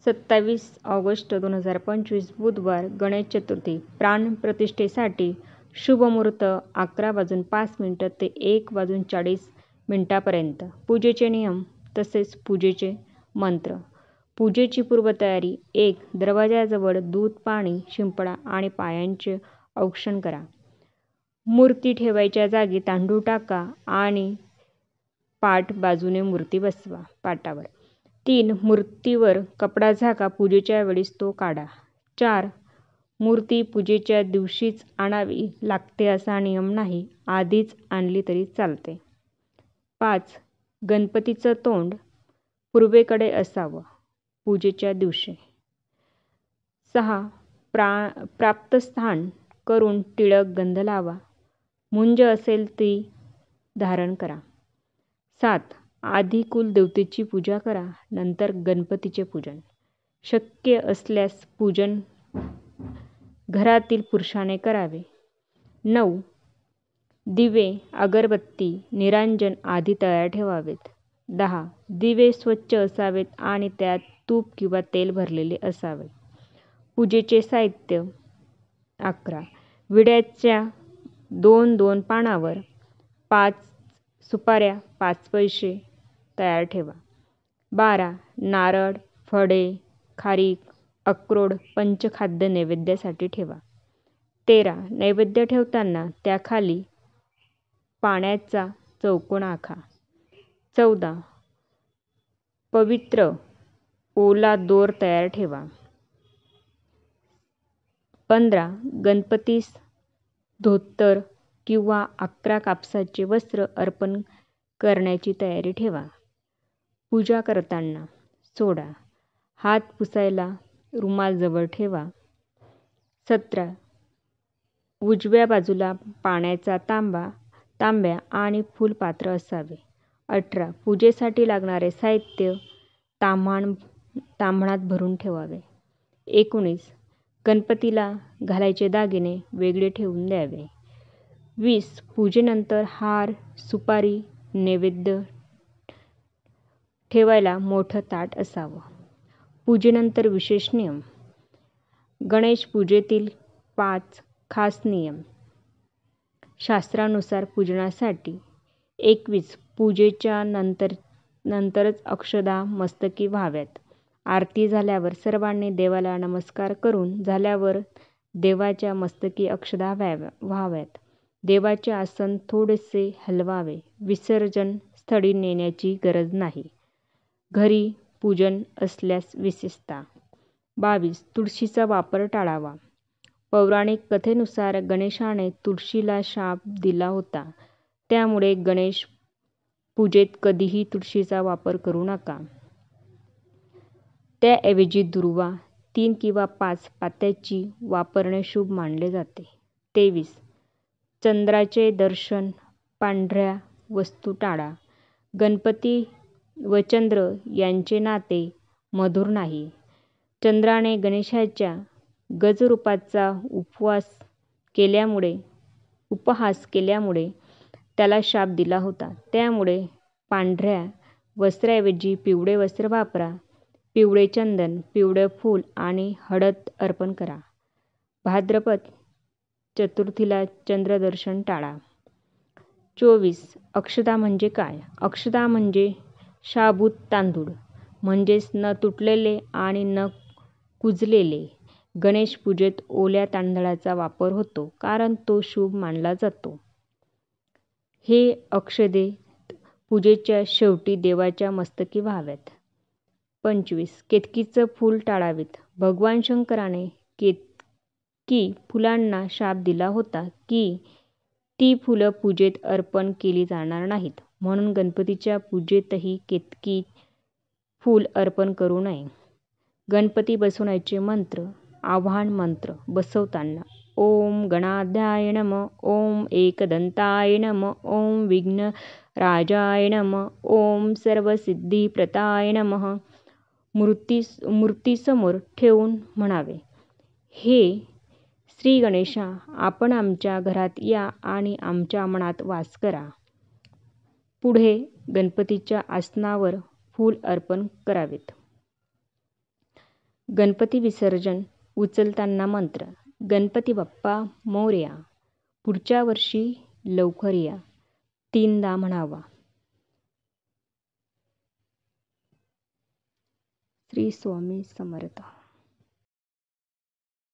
27 August 2025 बुधवार गणेश चतुर्थी. प्राणप्रतिष्ठेसाठी शुभ मुहूर्त 11:05 ते 1:40 पूजेचे नियम तसेच पूजेचे मंत्र. पूजेची पूर्वतयारी 1. दरवाजाजवळ दूध, पाणी शिंपडा आणि पायांचे औक्षण करा. मूर्ती ठेवायच्या जागी तांदूळ टाका आणि पाठ बाजूने मूर्ती बसवा पाटावर. 3. मूर्तीवर कपडा झाका. पूजेच्या वेळीच तो काढा. 4. मूर्ती पूजेच्या दिवशीच आणावी लागते असा नियम नाही. आधीच आणली तरी चालते. 5. गणपतीचं तोंड पूर्वेकडे असावं पूजेच्या दिवशी. 6. प्राप्तस्थान करून टिळक गंध लावा. मुंज असेल ती धारण करा. 7. आधी कुलदेवतेची पूजा करा, नंतर गणपतीचे पूजन. शक्य असल्यास पूजन घरातील पुरुषाने करावे. 9. दिवे, अगरबत्ती, निरांजन आधी तयार ठेवावेत. 10. दिवे स्वच्छ असावेत आणि त्यात तूप किंवा तेल भरलेले असावे. पूजेचे साहित्य. 11. विड्याच्या 2-2 पानावर 5 सुपाऱ्या 5 पैसे तयार ठेवा. 12. नारळ, फळे, खारीक, अक्रोड पंचखाद्य नैवेद्यासाठी ठेवा. 13. नैवेद्य ठेवताना त्याखाली पाण्याचा चौकोन आखा. 14. पवित्र ओला दोर तयार ठेवा. 15. गणपतीस धोतर किंवा 11 कापसाचे वस्त्र अर्पण करण्याची तयारी ठेवा. पूजा करताना सोडा. हात पुसायला रुमाल जवळ ठेवा. 17. उजव्या बाजूला पाण्याचा तांब्या आणि फुलपात्र असावे. 18. पूजेसाठी लागणारे साहित्य ताम्हणात भरून ठेवावे. 19. गणपतीला घालायचे दागिने वेगळे ठेवून द्यावे. 20. पूजेनंतर हार, सुपारी, नैवेद्य ठेवायला मोठं ताट असावं. पूजेनंतर विशेष नियम. गणेश पूजेतील 5 खास नियम. शास्त्रानुसार पूजनासाठी. 21. पूजेच्या नंतरच अक्षदा मस्तकी व्हाव्यात. आरती झाल्यावर सर्वांनी देवाला नमस्कार करून झाल्यावर देवाच्या मस्तकी अक्षदा व्हाव्यात. देवाचे आसन थोडेसे हलवावे. विसर्जन स्थळी नेण्याची गरज नाही. घरी पूजन असल्यास विशेषतः. 22. तुळशीचा वापर टाळावा. पौराणिक कथेनुसार गणेशाने तुळशीला शाप दिला होता. त्यामुळे गणेश पूजेत कधीही तुळशीचा वापर करू नका. त्याऐवजी दुर्वा 3 किंवा 5 पात्याची वापरणे शुभ मानले जाते. 23. चंद्राचे दर्शन, पांढऱ्या वस्तू टाळा. गणपती व चंद्र यांचे नाते मधुर नाही. चंद्राने गणेशाच्या गजरूपाचा उपहास केल्यामुळे त्याला शाप दिला होता. त्यामुळे पांढऱ्या वस्त्राऐवजी पिवळे वस्त्र वापरा. पिवळे चंदन, पिवळे फूल आणि हळद अर्पण करा. भाद्रपद चतुर्थीला चंद्रदर्शन टाळा. 24. अक्षता म्हणजे काय? अक्षता म्हणजे शाबूत तांदूळ, म्हणजेच न तुटलेले आणि न कुजलेले. गणेश पूजेत ओल्या तांदळाचा वापर होतो, कारण तो शुभ मानला जातो. हे अक्षते पूजेच्या शेवटी देवाच्या मस्तकी व्हाव्यात. 25. केतकीचं फूल टाळावीत. भगवान शंकराने केतकी फुलांना शाप दिला होता की ती फुलं पूजेत अर्पण केली जाणार नाहीत. म्हणून गणपतीच्या पूजेतही केतकी फूल अर्पण करू नये. गणपती बसवण्याचे मंत्र. आवाहन मंत्र बसवताना ओम गणाध्याय नमः, ओम एकदंताय नमः, ओम विघ्नराजाय नमः, ओम सर्वसिद्धिप्रदाय नमः मूर्तीसमोर ठेवून म्हणावे. हे श्री गणेशा, आपण आमच्या घरात या आणि आमच्या मनात वास करा. पुढे गणपतीच्या आसनावर फूल अर्पण करावेत. गणपती विसर्जन उचलताना मंत्र. गणपती बाप्पा मोरया, पुढच्या वर्षी लवकर या, 3दा म्हणावा. श्री स्वामी समर्थ.